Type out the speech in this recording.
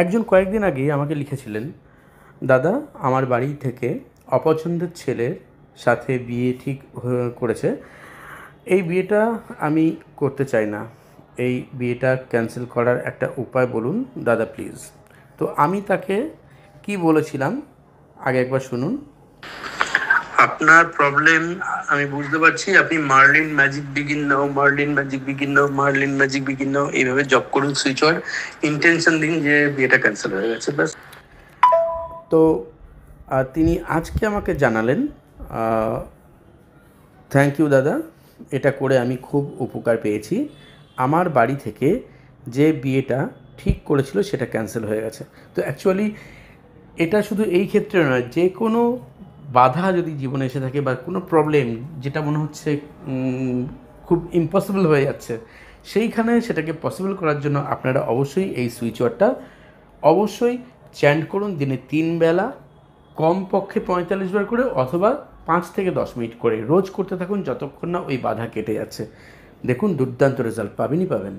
একজন কয়েকদিন আগেই আমাকে লিখেছিলেন, দাদা আমার বাড়ি থেকে অপছন্দের ছেলের সাথে বিয়ে ঠিক করেছে, এই বিয়েটা আমি করতে চাই না, এই বিয়েটা ক্যান্সেল করার একটা উপায় বলুন দাদা প্লিজ। তো আমি তাকে কি বলেছিলাম আগে একবার শুনুন। আপনার প্রবলেম আমি বুঝতে পারছি। আপনি Merlin magic begin now, Merlin magic begin now, Merlin magic begin now এইভাবে জব করুন, সুইচ ওয়ার্ড ইন্টেনশন দিন যে বিয়েটা ক্যান্সেল হয়ে গেছে, ব্যাস। তো তিনি আজকে আমাকে জানালেন, থ্যাংক ইউ দাদা, এটা করে আমি খুব উপকার পেয়েছি, আমার বাড়ি থেকে যে বিয়েটা ঠিক করেছিল সেটা ক্যান্সেল হয়ে গেছে। তো অ্যাকচুয়ালি এটা শুধু এই ক্ষেত্রে নয়, যে কোনো বাধা যদি জীবনে এসে থাকে বা কোনো প্রবলেম যেটা মনে হচ্ছে খুব ইম্পসিবল হয়ে যাচ্ছে, সেইখানে সেটাকে পসিবল করার জন্য আপনারা অবশ্যই এই সুইচ ওয়ার্ডটা অবশ্যই চ্যান্ট করুন দিনে 3 বেলা, কমপক্ষে 45 বার করে, অথবা 5 থেকে 10 মিনিট করে রোজ করতে থাকুন যতক্ষণ না ওই বাধা কেটে যাচ্ছে। দেখুন দুর্দান্ত রেজাল্ট পাবেনই পাবেন।